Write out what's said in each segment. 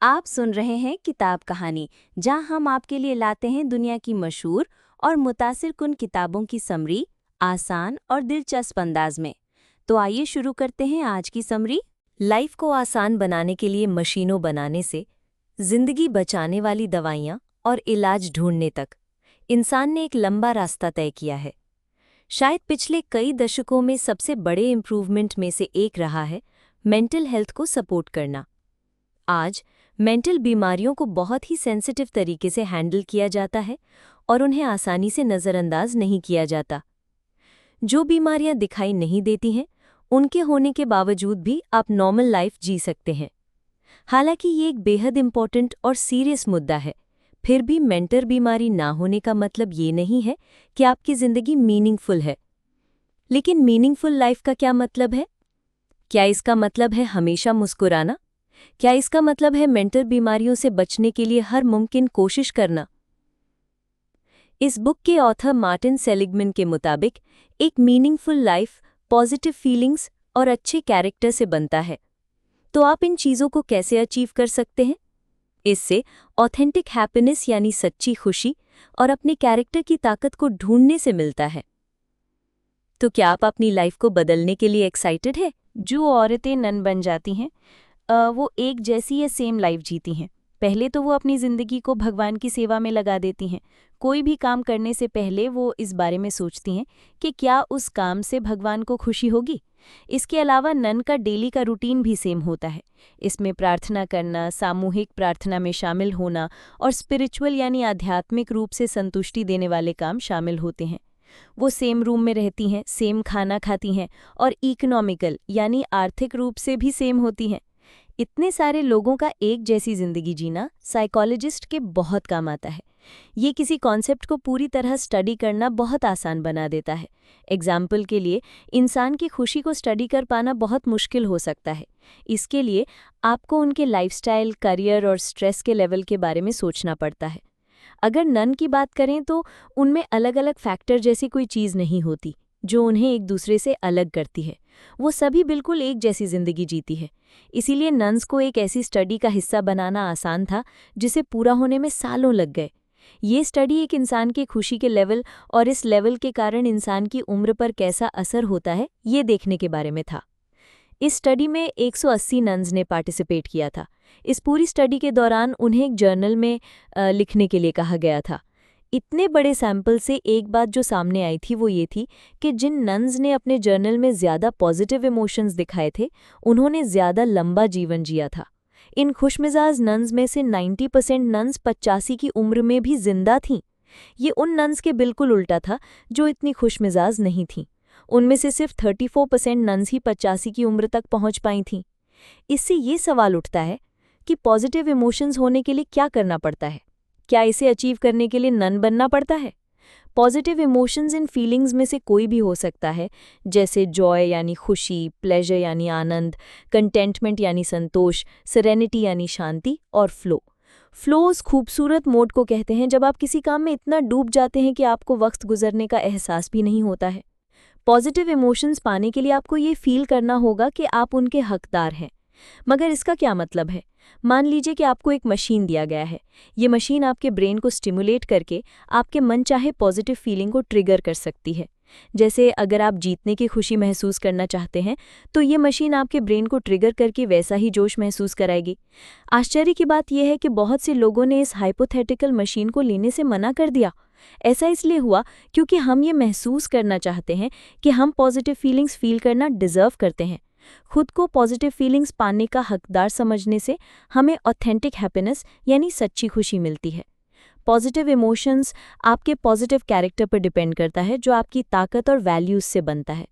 आप सुन रहे हैं किताब कहानी, जहां हम आपके लिए लाते हैं दुनिया की मशहूर और मुतासिर कुन किताबों की समरी, आसान और दिलचस्प अंदाज में। तो आइए शुरू करते हैं आज की समरी। लाइफ को आसान बनाने के लिए मशीनों बनाने से जिंदगी बचाने वाली दवाइयाँ और इलाज ढूंढने तक इंसान ने एक लंबा रास्ता तय किया है। शायद पिछले कई दशकों में सबसे बड़े इम्प्रूवमेंट में से एक रहा है मेंटल हेल्थ को सपोर्ट करना। आज मेंटल बीमारियों को बहुत ही सेंसिटिव तरीके से हैंडल किया जाता है और उन्हें आसानी से नज़रअंदाज नहीं किया जाता। जो बीमारियां दिखाई नहीं देती हैं, उनके होने के बावजूद भी आप नॉर्मल लाइफ जी सकते हैं। हालांकि ये एक बेहद इम्पॉर्टेंट और सीरियस मुद्दा है, फिर भी मेंटल बीमारी ना होने का मतलब ये नहीं है कि आपकी ज़िंदगी मीनिंगफुल है। लेकिन मीनिंगफुल लाइफ का क्या मतलब है? क्या इसका मतलब है हमेशा मुस्कुराना? क्या इसका मतलब है मेंटल बीमारियों से बचने के लिए हर मुमकिन कोशिश करना? इस बुक के ऑथर मार्टिन सेलिग्मैन के मुताबिक एक मीनिंगफुल लाइफ पॉजिटिव फीलिंग्स और अच्छे कैरेक्टर से बनता है। तो आप इन चीज़ों को कैसे अचीव कर सकते हैं? इससे ऑथेंटिक हैप्पीनेस यानी सच्ची खुशी और अपने कैरेक्टर की ताकत को ढूंढने से मिलता है। तो क्या आप अपनी लाइफ को बदलने के लिए एक्साइटेड है? जो औरतें नन बन जाती हैं वो एक जैसी या सेम लाइफ जीती हैं। पहले तो वो अपनी ज़िंदगी को भगवान की सेवा में लगा देती हैं। कोई भी काम करने से पहले वो इस बारे में सोचती हैं कि क्या उस काम से भगवान को खुशी होगी। इसके अलावा नन का डेली का रूटीन भी सेम होता है। इसमें प्रार्थना करना, सामूहिक प्रार्थना में शामिल होना और स्पिरिचुअल यानी आध्यात्मिक रूप से संतुष्टि देने वाले काम शामिल होते हैं। वो सेम रूम में रहती हैं, सेम खाना खाती हैं और इकोनॉमिकल यानी आर्थिक रूप से भी सेम होती हैं। इतने सारे लोगों का एक जैसी जिंदगी जीना साइकोलॉजिस्ट के बहुत काम आता है। ये किसी कॉन्सेप्ट को पूरी तरह स्टडी करना बहुत आसान बना देता है। एग्जाम्पल के लिए, इंसान की खुशी को स्टडी कर पाना बहुत मुश्किल हो सकता है। इसके लिए आपको उनके लाइफस्टाइल, करियर और स्ट्रेस के लेवल के बारे में सोचना पड़ता है। अगर नन की बात करें तो उनमें अलग अलग फैक्टर जैसी कोई चीज़ नहीं होती जो उन्हें एक दूसरे से अलग करती है। वो सभी बिल्कुल एक जैसी जिंदगी जीती है। इसीलिए नन्स को एक ऐसी स्टडी का हिस्सा बनाना आसान था जिसे पूरा होने में सालों लग गए। ये स्टडी एक इंसान की खुशी के लेवल और इस लेवल के कारण इंसान की उम्र पर कैसा असर होता है, ये देखने के बारे में था। इस स्टडी में 180 नन्स ने पार्टिसिपेट किया था। इस पूरी स्टडी के दौरान उन्हें एक जर्नल में लिखने के लिए कहा गया था। इतने बड़े सैंपल से एक बात जो सामने आई थी वो ये थी कि जिन नन्स ने अपने जर्नल में ज़्यादा पॉजिटिव इमोशंस दिखाए थे, उन्होंने ज़्यादा लंबा जीवन जिया था। इन खुशमिजाज नन्स में से 90% नन्स 85 की उम्र में भी जिंदा थीं। ये उन नन्स के बिल्कुल उल्टा था जो इतनी खुशमिजाज नहीं थीं। उनमें से सिर्फ 34% नन्स ही 85 की उम्र तक पहुंच पाई थीं। इससे ये सवाल उठता है कि पॉजिटिव इमोशंस होने के लिए क्या करना पड़ता है? क्या इसे अचीव करने के लिए नन बनना पड़ता है? पॉजिटिव इमोशंस इन फीलिंग्स में से कोई भी हो सकता है, जैसे जॉय यानी खुशी, प्लेजर यानी आनंद, कंटेंटमेंट यानी संतोष, सेरेनिटी यानी शांति और फ्लो। फ्लो उस खूबसूरत मोड को कहते हैं जब आप किसी काम में इतना डूब जाते हैं कि आपको वक्त गुजरने का एहसास भी नहीं होता है। पॉजिटिव इमोशंस पाने के लिए आपको ये फील करना होगा कि आप उनके हकदार हैं। मगर इसका क्या मतलब है? मान लीजिए कि आपको एक मशीन दिया गया है। ये मशीन आपके ब्रेन को स्टिमुलेट करके आपके मनचाहे पॉजिटिव फीलिंग को ट्रिगर कर सकती है। जैसे अगर आप जीतने की खुशी महसूस करना चाहते हैं तो ये मशीन आपके ब्रेन को ट्रिगर करके वैसा ही जोश महसूस कराएगी। आश्चर्य की बात यह है कि बहुत से लोगों ने इस हाइपोथेटिकल मशीन को लेने से मना कर दिया। ऐसा इसलिए हुआ क्योंकि हम ये महसूस करना चाहते हैं कि हम पॉजिटिव फीलिंग्स फील करना डिजर्व करते हैं। खुद को पॉजिटिव फीलिंग्स पाने का हकदार समझने से हमें ऑथेंटिक हैप्पीनेस यानी सच्ची खुशी मिलती है। पॉजिटिव इमोशंस आपके पॉजिटिव कैरेक्टर पर डिपेंड करता है, जो आपकी ताकत और वैल्यूज से बनता है।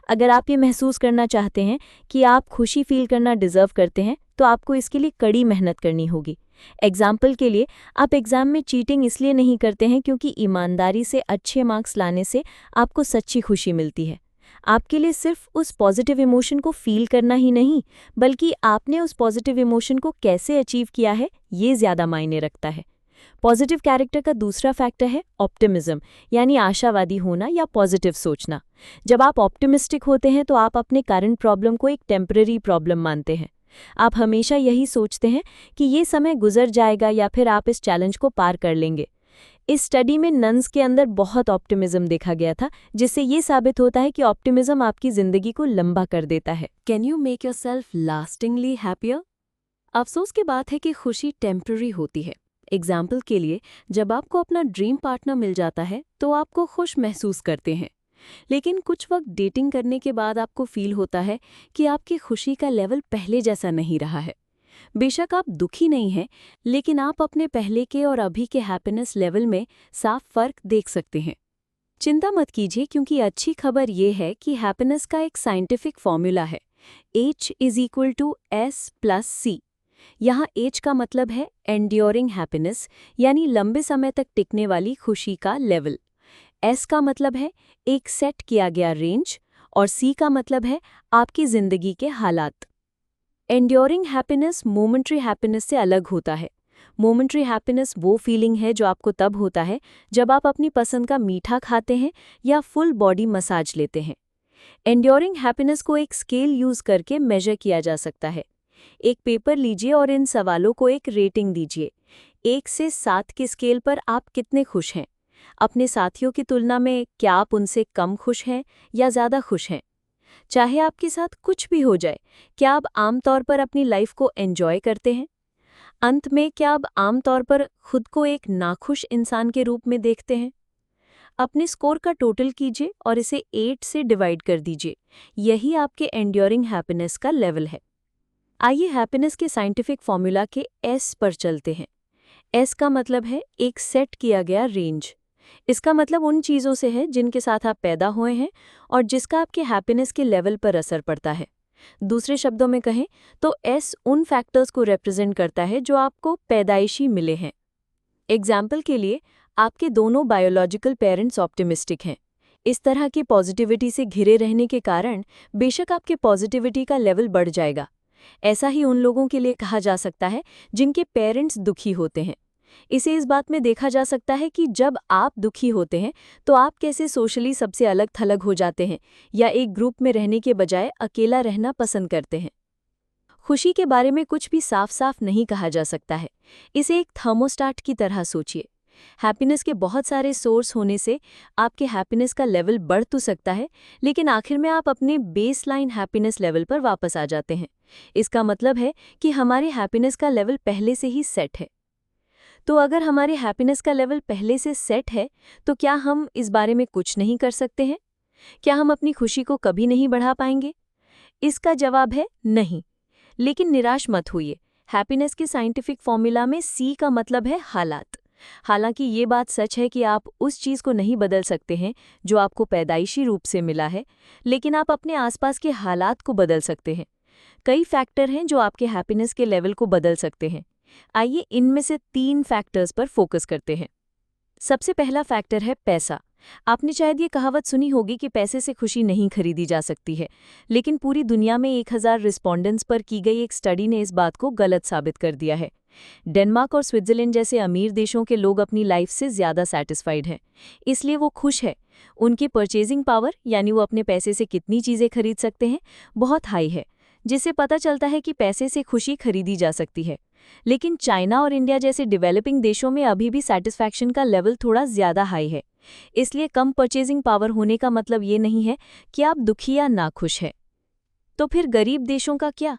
अगर आप ये महसूस करना चाहते हैं कि आप खुशी फील करना डिजर्व करते हैं, तो आपको इसके लिए कड़ी मेहनत करनी होगी। एग्जाम्पल के लिए, आप एग्जाम में चीटिंग इसलिए नहीं करते हैं क्योंकि ईमानदारी से अच्छे मार्क्स लाने से आपको सच्ची खुशी मिलती है। आपके लिए सिर्फ उस पॉजिटिव इमोशन को फील करना ही नहीं, बल्कि आपने उस पॉजिटिव इमोशन को कैसे अचीव किया है, ये ज़्यादा मायने रखता है। पॉजिटिव कैरेक्टर का दूसरा फैक्टर है ऑप्टिमिज्म, यानी आशावादी होना या पॉजिटिव सोचना। जब आप ऑप्टिमिस्टिक होते हैं तो आप अपने करंट प्रॉब्लम को एक टेम्पररी प्रॉब्लम मानते हैं। आप हमेशा यही सोचते हैं कि ये समय गुजर जाएगा या फिर आप इस चैलेंज को पार कर लेंगे। इस स्टडी में नन्स के अंदर बहुत ऑप्टिमिज्म देखा गया था, जिससे ये साबित होता है कि ऑप्टिमिज्म आपकी जिंदगी को लंबा कर देता है। Can you make yourself lastingly happier? अफसोस की बात है कि खुशी टेम्पररी होती है। एग्जाम्पल के लिए, जब आपको अपना ड्रीम पार्टनर मिल जाता है तो आपको खुश महसूस करते हैं, लेकिन कुछ वक्त डेटिंग करने के बाद आपको फील होता है कि आपकी खुशी का लेवल पहले जैसा नहीं रहा है। बेशक आप दुखी नहीं हैं, लेकिन आप अपने पहले के और अभी के हैप्पीनेस लेवल में साफ फर्क देख सकते हैं। चिंता मत कीजिए, क्योंकि अच्छी खबर ये है कि हैप्पीनेस का एक साइंटिफिक फॉर्मूला है, H=S+C। यहाँ H का मतलब है एंड्योरिंग हैप्पीनेस, यानी लंबे समय तक टिकने वाली खुशी का लेवल। S का मतलब है एक सेट किया गया रेंज, और C का मतलब है आपकी जिंदगी के हालात। एंड्योरिंग हैप्पीनेस मोमेंट्री हैप्पीनेस से अलग होता है। मोमेंट्री हैप्पीनेस वो फीलिंग है जो आपको तब होता है जब आप अपनी पसंद का मीठा खाते हैं या फुल बॉडी मसाज लेते हैं। एंड्योरिंग हैप्पीनेस को एक स्केल यूज करके मेजर किया जा सकता है। एक पेपर लीजिए और इन सवालों को एक रेटिंग दीजिए। 1 से 7 के स्केल पर आप कितने खुश हैं? अपने साथियों की तुलना में क्या आप उनसे कम खुश हैं या ज़्यादा खुश हैं? चाहे आपके साथ कुछ भी हो जाए, क्या आप आमतौर पर अपनी लाइफ को एंजॉय करते हैं? अंत में, क्या आप आमतौर पर खुद को एक नाखुश इंसान के रूप में देखते हैं? अपने स्कोर का टोटल कीजिए और इसे 8 से डिवाइड कर दीजिए। यही आपके एंड्योरिंग हैप्पीनेस का लेवल है। आइए हैप्पीनेस के साइंटिफिक फॉर्मूला के S पर चलते हैं। S का मतलब है एक सेट किया गया रेंज। इसका मतलब उन चीज़ों से है जिनके साथ आप पैदा हुए हैं और जिसका आपके हैप्पीनेस के लेवल पर असर पड़ता है। दूसरे शब्दों में कहें तो S उन फैक्टर्स को रिप्रेजेंट करता है जो आपको पैदाइशी मिले हैं। एग्जाम्पल के लिए, आपके दोनों बायोलॉजिकल पेरेंट्स ऑप्टिमिस्टिक हैं। इस तरह की पॉजिटिविटी से घिरे रहने के कारण बेशक आपके पॉजिटिविटी का लेवल बढ़ जाएगा। ऐसा ही उन लोगों के लिए कहा जा सकता है जिनके पेरेंट्स दुखी होते हैं। इसे इस बात में देखा जा सकता है कि जब आप दुखी होते हैं तो आप कैसे सोशली सबसे अलग थलग हो जाते हैं या एक ग्रुप में रहने के बजाय अकेला रहना पसंद करते हैं। खुशी के बारे में कुछ भी साफ साफ नहीं कहा जा सकता है। इसे एक थर्मोस्टाट की तरह सोचिए। हैप्पीनेस के बहुत सारे सोर्स होने से आपके हैप्पीनेस का लेवल बढ़ तो सकता है, लेकिन आखिर में आप अपने बेसलाइन हैप्पीनेस लेवल पर वापस आ जाते हैं। इसका मतलब है कि हमारे हैप्पीनेस का लेवल पहले से ही सेट है। तो अगर हमारे हैप्पीनेस का लेवल पहले से सेट है, तो क्या हम इस बारे में कुछ नहीं कर सकते हैं? क्या हम अपनी खुशी को कभी नहीं बढ़ा पाएंगे? इसका जवाब है नहीं। लेकिन निराश मत होइए। हैप्पीनेस के साइंटिफिक फॉर्मूला में C का मतलब है हालात। हालांकि ये बात सच है कि आप उस चीज़ को नहीं बदल सकते हैं जो आपको पैदाइशी रूप से मिला है, लेकिन आप अपने आसपास के हालात को बदल सकते हैं। कई फैक्टर हैं जो आपके हैप्पीनेस के लेवल को बदल सकते हैं। आइए इनमें से 3 फैक्टर्स पर फोकस करते हैं। सबसे पहला फैक्टर है पैसा। आपने शायद ये कहावत सुनी होगी कि पैसे से खुशी नहीं खरीदी जा सकती है, लेकिन पूरी दुनिया में 1000 रिस्पोंडेंट्स पर की गई एक स्टडी ने इस बात को गलत साबित कर दिया है। डेनमार्क और स्विट्जरलैंड जैसे अमीर देशों के लोग अपनी लाइफ से ज़्यादा सैटिस्फाइड हैं, इसलिए वो खुश है। उनकी परचेजिंग पावर, यानी वो अपने पैसे से कितनी चीज़ें खरीद सकते हैं, बहुत हाई है, जिससे पता चलता है कि पैसे से खुशी खरीदी जा सकती है। लेकिन चाइना और इंडिया जैसे डेवलपिंग देशों में अभी भी सैटिस्फैक्शन का लेवल थोड़ा ज़्यादा हाई है। इसलिए कम परचेजिंग पावर होने का मतलब ये नहीं है कि आप दुखी या नाखुश हैं। तो फिर गरीब देशों का क्या?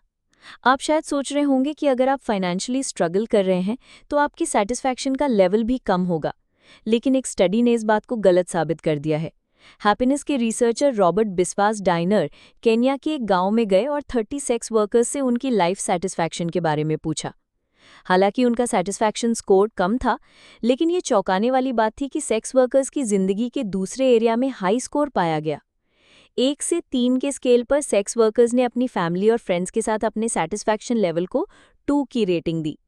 आप शायद सोच रहे होंगे कि अगर आप फाइनेंशियली स्ट्रगल कर रहे हैं तो आपकी सैटिस्फैक्शन का लेवल भी कम होगा, लेकिन एक स्टडी ने इस बात को गलत साबित कर दिया है। हैप्पीनेस के रिसर्चर रॉबर्ट बिस्वास डाइनर केन्या के एक गांव में गए और 30 सेक्स वर्कर्स से उनकी लाइफ सैटिस्फैक्शन के बारे में पूछा। हालांकि उनका सैटिस्फैक्शन स्कोर कम था, लेकिन ये चौंकाने वाली बात थी कि सेक्स वर्कर्स की जिंदगी के दूसरे एरिया में हाई स्कोर पाया गया। 1 से 3 के स्केल पर सेक्स वर्कर्स ने अपनी फैमिली और फ्रेंड्स के साथ अपने सैटिस्फैक्शन लेवल को 2 की रेटिंग दी।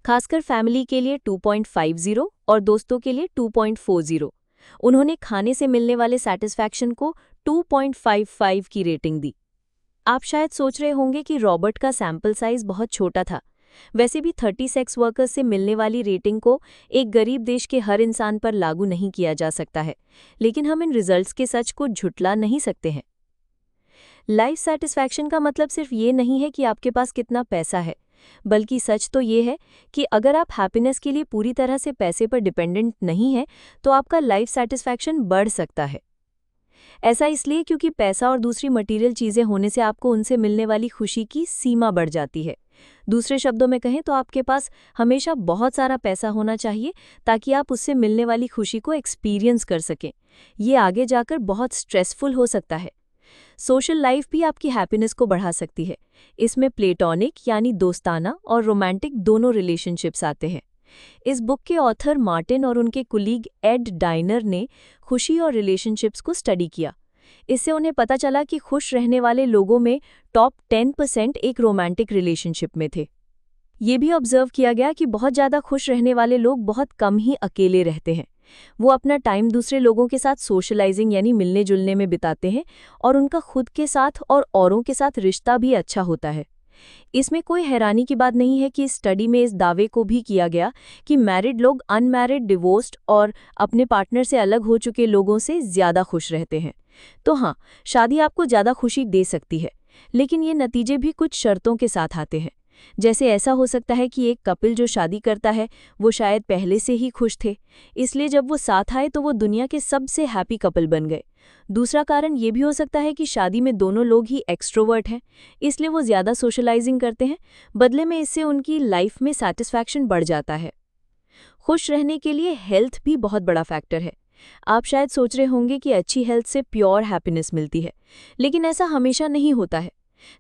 खासकर फैमिली के लिए 2.50 और दोस्तों के लिए 2.40। उन्होंने खाने से मिलने वाले सैटिस्फैक्शन को 2.55 की रेटिंग दी। आप शायद सोच रहे होंगे कि रॉबर्ट का सैंपल साइज बहुत छोटा था। वैसे भी 30 सेक्स वर्कर्स से मिलने वाली रेटिंग को एक गरीब देश के हर इंसान पर लागू नहीं किया जा सकता है, लेकिन हम इन रिजल्ट्स के सच को झुठला नहीं सकते हैं। लाइफ सैटिस्फैक्शन का मतलब सिर्फ ये नहीं है कि आपके पास कितना पैसा है, बल्कि सच तो ये है कि अगर आप हैप्पीनेस के लिए पूरी तरह से पैसे पर डिपेंडेंट नहीं हैं, तो आपका लाइफ सैटिस्फैक्शन बढ़ सकता है। ऐसा इसलिए क्योंकि पैसा और दूसरी मटेरियल चीज़ें होने से आपको उनसे मिलने वाली खुशी की सीमा बढ़ जाती है। दूसरे शब्दों में कहें तो आपके पास हमेशा बहुत सारा पैसा होना चाहिए ताकि आप उससे मिलने वाली खुशी को एक्सपीरियंस कर सकें। ये आगे जाकर बहुत स्ट्रेसफुल हो सकता है। सोशल लाइफ भी आपकी हैप्पीनेस को बढ़ा सकती है। इसमें प्लेटोनिक यानी दोस्ताना और रोमांटिक दोनों रिलेशनशिप्स आते हैं। इस बुक के ऑथर मार्टिन और उनके कुलीग एड डाइनर ने खुशी और रिलेशनशिप्स को स्टडी किया। इससे उन्हें पता चला कि खुश रहने वाले लोगों में टॉप 10% एक रोमांटिक रिलेशनशिप में थे। ये भी ऑब्जर्व किया गया कि बहुत ज़्यादा खुश रहने वाले लोग बहुत कम ही अकेले रहते हैं। वो अपना टाइम दूसरे लोगों के साथ सोशलाइजिंग यानी मिलने जुलने में बिताते हैं और उनका खुद के साथ और औरों के साथ रिश्ता भी अच्छा होता है। इसमें कोई हैरानी की बात नहीं है कि इस स्टडी में इस दावे को भी किया गया कि मैरिड लोग अनमैरिड, डिवोर्स्ड और अपने पार्टनर से अलग हो चुके लोगों से ज़्यादा खुश रहते हैं। तो हाँ, शादी आपको ज़्यादा खुशी दे सकती है, लेकिन ये नतीजे भी कुछ शर्तों के साथ आते हैं। जैसे ऐसा हो सकता है कि एक कपल जो शादी करता है वो शायद पहले से ही खुश थे, इसलिए जब वो साथ आए तो वो दुनिया के सबसे हैप्पी कपल बन गए। दूसरा कारण ये भी हो सकता है कि शादी में दोनों लोग ही एक्सट्रोवर्ट हैं, इसलिए वो ज़्यादा सोशलाइजिंग करते हैं। बदले में इससे उनकी लाइफ में सैटिस्फैक्शन बढ़ जाता है। खुश रहने के लिए हेल्थ भी बहुत बड़ा फैक्टर है। आप शायद सोच रहे होंगे कि अच्छी हेल्थ से प्योर हैप्पीनेस मिलती है, लेकिन ऐसा हमेशा नहीं होता है।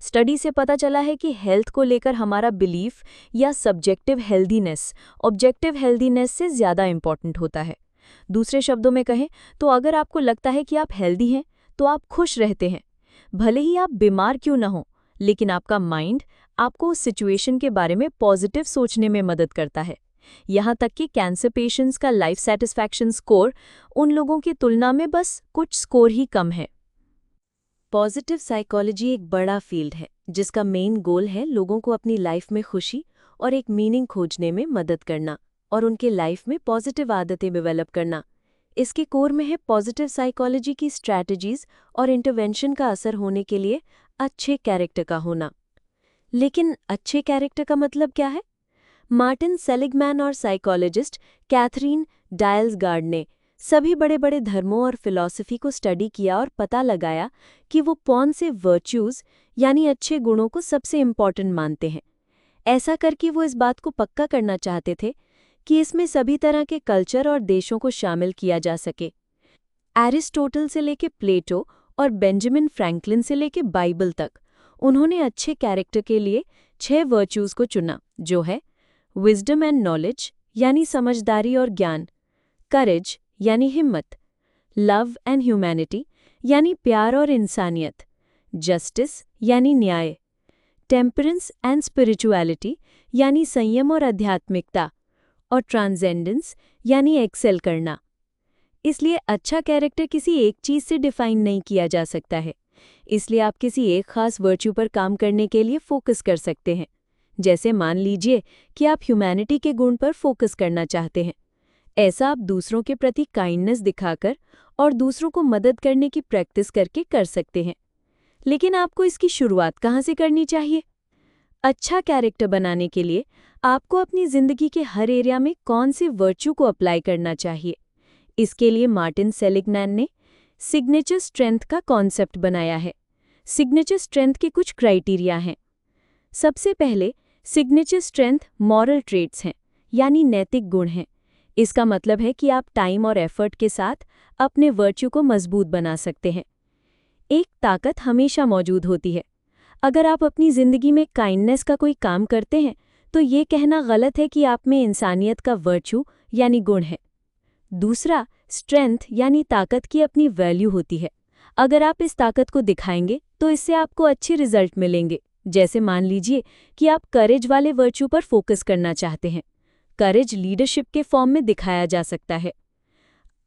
स्टडी से पता चला है कि हेल्थ को लेकर हमारा बिलीफ या सब्जेक्टिव हेल्दीनेस ऑब्जेक्टिव हेल्दीनेस से ज़्यादा इम्पॉर्टेंट होता है। दूसरे शब्दों में कहें तो अगर आपको लगता है कि आप हेल्दी हैं तो आप खुश रहते हैं। भले ही आप बीमार क्यों ना हो, लेकिन आपका माइंड आपको उस सिचुएशन के बारे में पॉजिटिव सोचने में मदद करता है। यहाँ तक कि कैंसर पेशेंट्स का लाइफ सैटिस्फैक्शन स्कोर उन लोगों की तुलना में बस कुछ स्कोर ही कम है। पॉजिटिव साइकोलॉजी एक बड़ा फील्ड है जिसका मेन गोल है लोगों को अपनी लाइफ में खुशी और एक मीनिंग खोजने में मदद करना और उनके लाइफ में पॉजिटिव आदतें डेवलप करना। इसके कोर में है पॉजिटिव साइकोलॉजी की स्ट्रैटेजीज और इंटरवेंशन का असर होने के लिए अच्छे कैरेक्टर का होना। लेकिन अच्छे कैरेक्टर का मतलब क्या है? मार्टिन सेलिगमैन और साइकोलॉजिस्ट कैथरीन डायल्सगार्ड ने सभी बड़े बड़े धर्मों और फिलॉसफी को स्टडी किया और पता लगाया कि वो कौन से वर्च्यूज़ यानी अच्छे गुणों को सबसे इम्पॉर्टेंट मानते हैं। ऐसा करके वो इस बात को पक्का करना चाहते थे कि इसमें सभी तरह के कल्चर और देशों को शामिल किया जा सके। एरिस्टोटल से लेके प्लेटो और बेंजामिन फ्रैंकलिन से लेके बाइबल तक उन्होंने अच्छे कैरेक्टर के लिए 6 वर्च्यूज़ को चुना, जो है विजडम एंड नॉलेज यानी समझदारी और ज्ञान, करेज यानी हिम्मत, लव एंड ह्यूमैनिटी यानी प्यार और इंसानियत, जस्टिस यानी न्याय, टेम्परेंस एंड स्पिरिचुअलिटी यानी संयम और आध्यात्मिकता, और ट्रांसेंडेंस यानी एक्सेल करना। इसलिए अच्छा कैरेक्टर किसी एक चीज़ से डिफाइन नहीं किया जा सकता है, इसलिए आप किसी एक खास वर्च्यू पर काम करने के लिए फोकस कर सकते हैं। जैसे मान लीजिए कि आप ह्यूमैनिटी के गुण पर फोकस करना चाहते हैं। ऐसा आप दूसरों के प्रति काइंडनेस दिखाकर और दूसरों को मदद करने की प्रैक्टिस करके कर सकते हैं। लेकिन आपको इसकी शुरुआत कहाँ से करनी चाहिए? अच्छा कैरेक्टर बनाने के लिए आपको अपनी ज़िंदगी के हर एरिया में कौन सी वर्च्यू को अप्लाई करना चाहिए? इसके लिए मार्टिन सेलिगमैन ने सिग्नेचर स्ट्रेंथ का कॉन्सेप्ट बनाया है। सिग्नेचर स्ट्रेंथ के कुछ क्राइटेरिया हैं। सबसे पहले सिग्नेचर स्ट्रेंथ मॉरल ट्रेट्स हैं, यानी नैतिक गुण हैं। इसका मतलब है कि आप टाइम और एफर्ट के साथ अपने वर्च्यू को मजबूत बना सकते हैं। एक ताकत हमेशा मौजूद होती है। अगर आप अपनी ज़िंदगी में काइंडनेस का कोई काम करते हैं तो ये कहना गलत है कि आप में इंसानियत का वर्च्यू यानी गुण है। दूसरा, स्ट्रेंथ यानी ताकत की अपनी वैल्यू होती है। अगर आप इस ताकत को दिखाएंगे तो इससे आपको अच्छे रिजल्ट मिलेंगे। जैसे मान लीजिए कि आप करेज वाले वर्च्यू पर फोकस करना चाहते हैं। करेज लीडरशिप के फॉर्म में दिखाया जा सकता है।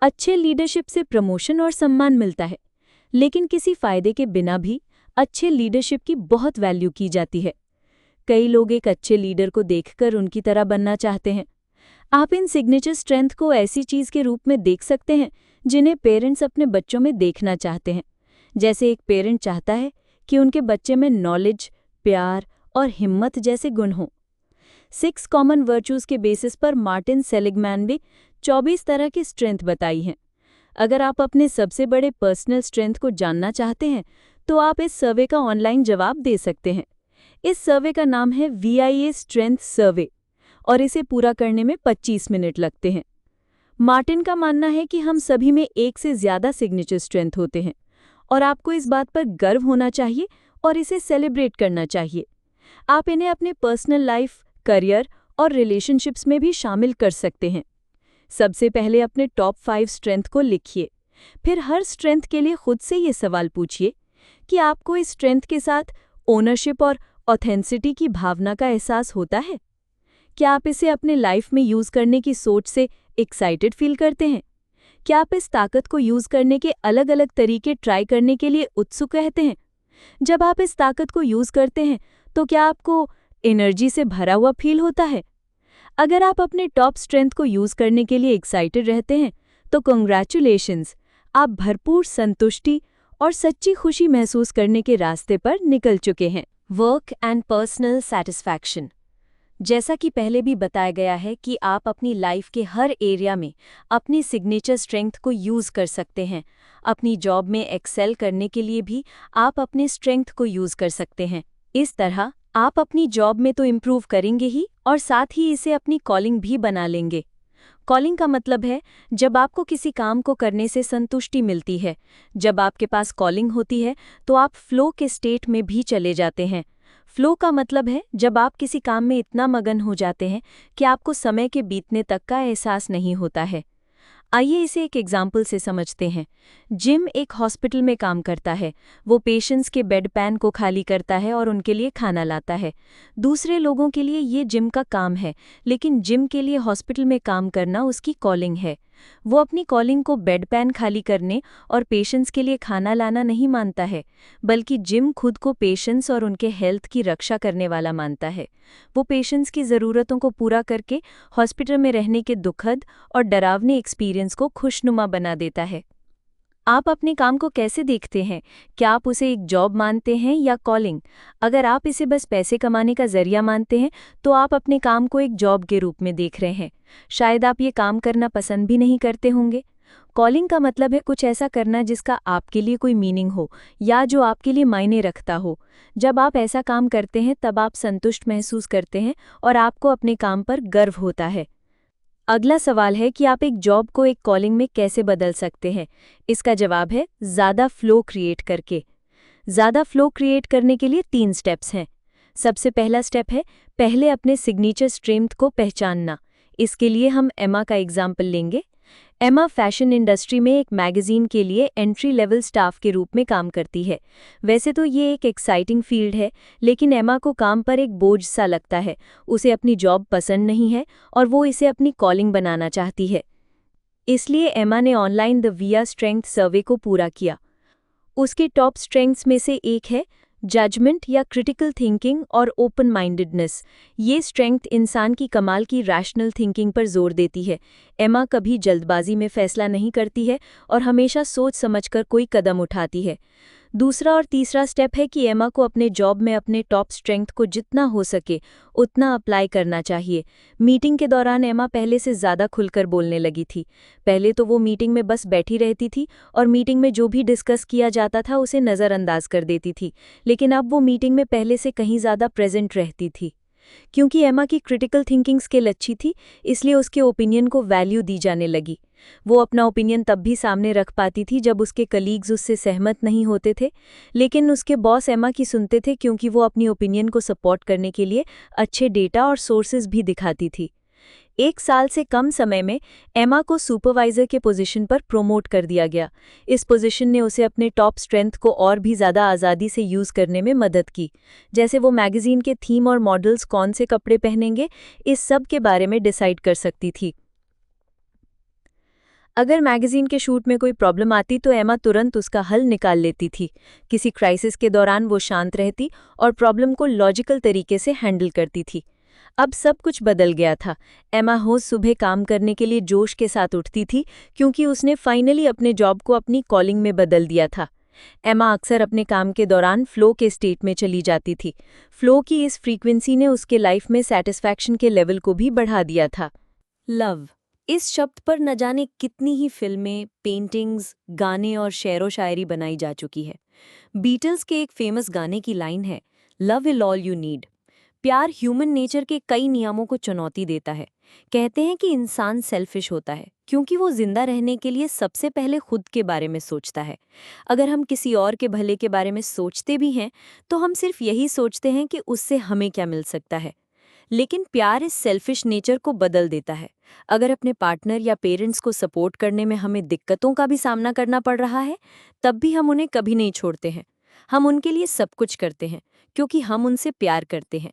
अच्छे लीडरशिप से प्रमोशन और सम्मान मिलता है, लेकिन किसी फायदे के बिना भी अच्छे लीडरशिप की बहुत वैल्यू की जाती है। कई लोग एक अच्छे लीडर को देखकर उनकी तरह बनना चाहते हैं। आप इन सिग्नेचर स्ट्रेंथ को ऐसी चीज़ के रूप में देख सकते हैं जिन्हें पेरेंट्स अपने बच्चों में देखना चाहते हैं। जैसे एक पेरेंट चाहता है कि उनके बच्चे में नॉलेज, प्यार और हिम्मत जैसे गुण हों। 6 कॉमन वर्चूज़ के बेसिस पर मार्टिन सेलिगमैन ने 24 तरह की स्ट्रेंथ बताई हैं। अगर आप अपने सबसे बड़े पर्सनल स्ट्रेंथ को जानना चाहते हैं तो आप इस सर्वे का ऑनलाइन जवाब दे सकते हैं। इस सर्वे का नाम है VIA स्ट्रेंथ सर्वे और इसे पूरा करने में 25 मिनट लगते हैं। मार्टिन का मानना है कि हम सभी में एक से ज़्यादा सिग्नेचर स्ट्रेंथ होते हैं और आपको इस बात पर गर्व होना चाहिए और इसे सेलिब्रेट करना चाहिए। आप इन्हें अपने पर्सनल लाइफ, करियर और रिलेशनशिप्स में भी शामिल कर सकते हैं। सबसे पहले अपने टॉप 5 स्ट्रेंथ को लिखिए। फिर हर स्ट्रेंथ के लिए खुद से ये सवाल पूछिए कि आपको इस स्ट्रेंथ के साथ ओनरशिप और ऑथेंटिसिटी की भावना का एहसास होता है। क्या आप इसे अपने लाइफ में यूज़ करने की सोच से एक्साइटेड फील करते हैं? क्या आप इस ताकत को यूज़ करने के अलग अलग तरीके ट्राई करने के लिए उत्सुक रहते हैं? जब आप इस ताकत को यूज़ करते हैं तो क्या आपको एनर्जी से भरा हुआ फील होता है? अगर आप अपने टॉप स्ट्रेंथ को यूज़ करने के लिए एक्साइटेड रहते हैं तो कंग्रेचुलेशंस, आप भरपूर संतुष्टि और सच्ची खुशी महसूस करने के रास्ते पर निकल चुके हैं। Work and personal satisfaction. जैसा कि पहले भी बताया गया है कि आप अपनी लाइफ के हर एरिया में अपनी सिग्नेचर स्ट्रेंथ को यूज़ कर सकते हैं। अपनी जॉब में एक्सेल करने के लिए भी आप अपने स्ट्रेंथ को यूज़ कर सकते हैं। इस तरह आप अपनी जॉब में तो इम्प्रूव करेंगे ही और साथ ही इसे अपनी कॉलिंग भी बना लेंगे। कॉलिंग का मतलब है जब आपको किसी काम को करने से संतुष्टि मिलती है। जब आपके पास कॉलिंग होती है तो आप फ्लो के स्टेट में भी चले जाते हैं। फ्लो का मतलब है जब आप किसी काम में इतना मगन हो जाते हैं कि आपको समय के बीतने तक का एहसास नहीं होता है। आइए इसे एक एग्जाम्पल से समझते हैं। जिम एक हॉस्पिटल में काम करता है। वो पेशेंट्स के बेड पैन को खाली करता है और उनके लिए खाना लाता है। दूसरे लोगों के लिए ये जिम का काम है, लेकिन जिम के लिए हॉस्पिटल में काम करना उसकी कॉलिंग है। वो अपनी कॉलिंग को बेड पैन खाली करने और पेशेंट्स के लिए खाना लाना नहीं मानता है, बल्कि जिम खुद को पेशेंट्स और उनके हेल्थ की रक्षा करने वाला मानता है। वो पेशेंट्स की ज़रूरतों को पूरा करके हॉस्पिटल में रहने के दुखद और डरावने एक्सपीरियंस को खुशनुमा बना देता है। आप अपने काम को कैसे देखते हैं? क्या आप उसे एक जॉब मानते हैं या कॉलिंग? अगर आप इसे बस पैसे कमाने का जरिया मानते हैं तो आप अपने काम को एक जॉब के रूप में देख रहे हैं। शायद आप ये काम करना पसंद भी नहीं करते होंगे। कॉलिंग का मतलब है कुछ ऐसा करना जिसका आपके लिए कोई मीनिंग हो या जो आपके लिए मायने रखता हो। जब आप ऐसा काम करते हैं तब आप संतुष्ट महसूस करते हैं और आपको अपने काम पर गर्व होता है। अगला सवाल है कि आप एक जॉब को एक कॉलिंग में कैसे बदल सकते हैं। इसका जवाब है ज़्यादा फ्लो क्रिएट करके। ज़्यादा फ्लो क्रिएट करने के लिए 3 स्टेप्स हैं। सबसे पहला स्टेप है पहले अपने सिग्नेचर स्ट्रेंथ को पहचानना। इसके लिए हम एमा का एग्जाम्पल लेंगे। एमा फैशन इंडस्ट्री में एक मैगजीन के लिए एंट्री लेवल स्टाफ के रूप में काम करती है। वैसे तो ये एक एक्साइटिंग फील्ड है, लेकिन एमा को काम पर एक बोझ सा लगता है। उसे अपनी जॉब पसंद नहीं है और वो इसे अपनी कॉलिंग बनाना चाहती है। इसलिए एमा ने ऑनलाइन द विया स्ट्रेंथ सर्वे को पूरा किया। उसके टॉप स्ट्रेंथ्स में से एक है जजमेंट या क्रिटिकल थिंकिंग और ओपन माइंडेडनेस। ये स्ट्रेंथ इंसान की कमाल की रैशनल थिंकिंग पर जोर देती है। एमा कभी जल्दबाजी में फैसला नहीं करती है और हमेशा सोच समझकर कोई कदम उठाती है। दूसरा और तीसरा स्टेप है कि एमा को अपने जॉब में अपने टॉप स्ट्रेंथ को जितना हो सके उतना अप्लाई करना चाहिए। मीटिंग के दौरान एमा पहले से ज़्यादा खुलकर बोलने लगी थी। पहले तो वो मीटिंग में बस बैठी रहती थी और मीटिंग में जो भी डिस्कस किया जाता था उसे नज़रअंदाज कर देती थी, लेकिन अब वो मीटिंग में पहले से कहीं ज़्यादा प्रेजेंट रहती थी। क्योंकि एमा की क्रिटिकल थिंकिंग स्किल अच्छी थी, इसलिए उसके ओपिनियन को वैल्यू दी जाने लगी। वो अपना ओपिनियन तब भी सामने रख पाती थी जब उसके कलीग्स उससे सहमत नहीं होते थे, लेकिन उसके बॉस एमा की सुनते थे क्योंकि वो अपनी ओपिनियन को सपोर्ट करने के लिए अच्छे डेटा और सोर्सेज भी दिखाती थी। 1 साल से कम समय में एमा को सुपरवाइजर के पोजीशन पर प्रोमोट कर दिया गया। इस पोजीशन ने उसे अपने टॉप स्ट्रेंथ को और भी ज़्यादा आज़ादी से यूज़ करने में मदद की। जैसे वो मैगज़ीन के थीम और मॉडल्स कौन से कपड़े पहनेंगे, इस सब के बारे में डिसाइड कर सकती थी। अगर मैगज़ीन के शूट में कोई प्रॉब्लम आती तो एमा तुरंत उसका हल निकाल लेती थी। किसी क्राइसिस के दौरान वो शांत रहती और प्रॉब्लम को लॉजिकल तरीके से हैंडल करती थी। अब सब कुछ बदल गया था। एमा रोज़ सुबह काम करने के लिए जोश के साथ उठती थी क्योंकि उसने फाइनली अपने जॉब को अपनी कॉलिंग में बदल दिया था। एमा अक्सर अपने काम के दौरान फ्लो के स्टेट में चली जाती थी। फ्लो की इस फ्रीक्वेंसी ने उसके लाइफ में सेटिस्फैक्शन के लेवल को भी बढ़ा दिया था। लव, इस शब्द पर न जाने कितनी ही फिल्में, पेंटिंग्स, गाने और शेरो शायरी बनाई जा चुकी है। बीटल्स के एक फेमस गाने की लाइन है, love is all you need. प्यार ह्यूमन नेचर के कई नियमों को चुनौती देता है। कहते हैं कि इंसान सेल्फिश होता है क्योंकि वो जिंदा रहने के लिए सबसे पहले खुद के बारे में सोचता है। अगर हम किसी और के भले के बारे में सोचते भी हैं तो हम सिर्फ यही सोचते हैं कि उससे हमें क्या मिल सकता है। लेकिन प्यार इस सेल्फिश नेचर को बदल देता है। अगर अपने पार्टनर या पेरेंट्स को सपोर्ट करने में हमें दिक्कतों का भी सामना करना पड़ रहा है, तब भी हम उन्हें कभी नहीं छोड़ते हैं। हम उनके लिए सब कुछ करते हैं क्योंकि हम उनसे प्यार करते हैं।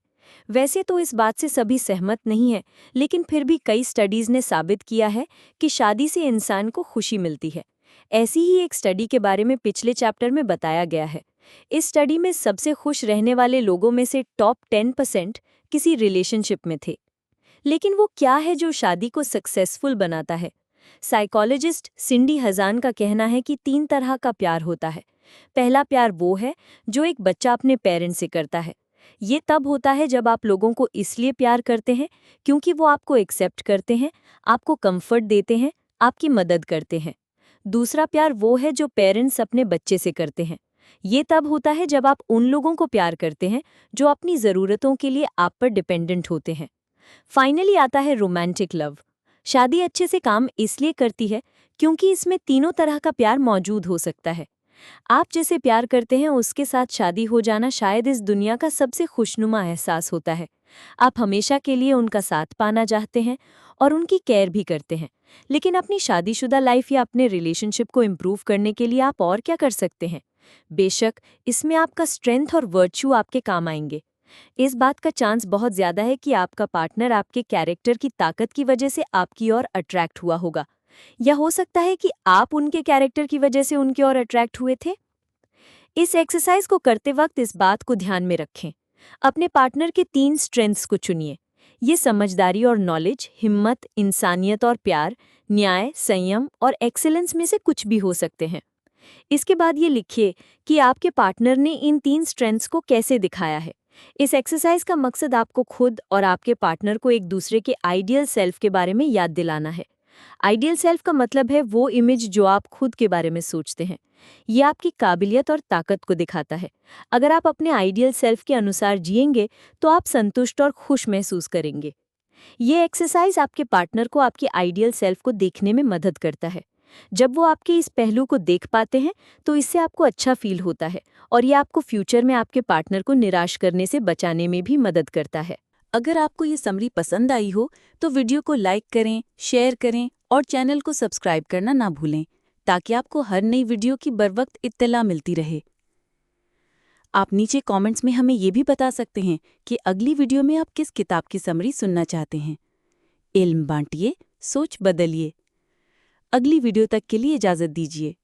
वैसे तो इस बात से सभी सहमत नहीं है, लेकिन फिर भी कई स्टडीज ने साबित किया है कि शादी से इंसान को खुशी मिलती है। ऐसी ही एक स्टडी के बारे में पिछले चैप्टर में बताया गया है। इस स्टडी में सबसे खुश रहने वाले लोगों में से टॉप 10% किसी रिलेशनशिप में थे। लेकिन वो क्या है जो शादी को सक्सेसफुल बनाता है? साइकोलॉजिस्ट सिंडी हजान का कहना है कि 3 तरह का प्यार होता है। पहला प्यार वो है जो एक बच्चा अपने पेरेंट्स से करता है। ये तब होता है जब आप लोगों को इसलिए प्यार करते हैं क्योंकि वो आपको एक्सेप्ट करते हैं, आपको कंफर्ट देते हैं, आपकी मदद करते हैं। दूसरा प्यार वो है जो पेरेंट्स अपने बच्चे से करते हैं। ये तब होता है जब आप उन लोगों को प्यार करते हैं जो अपनी ज़रूरतों के लिए आप पर डिपेंडेंट होते हैं। फाइनली आता है रोमांटिक लव। शादी अच्छे से काम इसलिए करती है क्योंकि इसमें तीनों तरह का प्यार मौजूद हो सकता है। आप जिसे प्यार करते हैं उसके साथ शादी हो जाना शायद इस दुनिया का सबसे खुशनुमा एहसास होता है। आप हमेशा के लिए उनका साथ पाना चाहते हैं और उनकी केयर भी करते हैं। लेकिन अपनी शादीशुदा लाइफ या अपने रिलेशनशिप को इम्प्रूव करने के लिए आप और क्या कर सकते हैं? बेशक इसमें आपका स्ट्रेंथ और वर्च्यू आपके काम आएंगे। इस बात का चांस बहुत ज़्यादा है कि आपका पार्टनर आपके कैरेक्टर की ताकत की वजह से आपकी ओर अट्रैक्ट हुआ होगा, या हो सकता है कि आप उनके कैरेक्टर की वजह से उनकी ओर अट्रैक्ट हुए थे। इस एक्सरसाइज को करते वक्त इस बात को ध्यान में रखें। अपने पार्टनर के 3 स्ट्रेंथ्स को चुनिए। ये समझदारी और नॉलेज, हिम्मत, इंसानियत और प्यार, न्याय, संयम और एक्सीलेंस में से कुछ भी हो सकते हैं। इसके बाद ये लिखिए कि आपके पार्टनर ने इन 3 स्ट्रेंथ्स को कैसे दिखाया है। इस एक्सरसाइज का मकसद आपको खुद और आपके पार्टनर को एक दूसरे के आइडियल सेल्फ के बारे में याद दिलाना है। आइडियल सेल्फ का मतलब है वो इमेज जो आप खुद के बारे में सोचते हैं। ये आपकी काबिलियत और ताकत को दिखाता है। अगर आप अपने आइडियल सेल्फ के अनुसार जिएंगे तो आप संतुष्ट और खुश महसूस करेंगे। ये एक्सरसाइज आपके पार्टनर को आपकी आइडियल सेल्फ को देखने में मदद करता है। जब वो आपके इस पहलू को देख पाते हैं तो इससे आपको अच्छा फील होता है और ये आपको फ्यूचर में आपके पार्टनर को निराश करने से बचाने में भी मदद करता है। अगर आपको ये समरी पसंद आई हो तो वीडियो को लाइक करें, शेयर करें और चैनल को सब्सक्राइब करना ना भूलें ताकि आपको हर नई वीडियो की बरवक्त इत्तला मिलती रहे। आप नीचे कमेंट्स में हमें ये भी बता सकते हैं कि अगली वीडियो में आप किस किताब की समरी सुनना चाहते हैं। इल्म बांटिए, सोच बदलिए। अगली वीडियो तक के लिए इजाज़त दीजिए।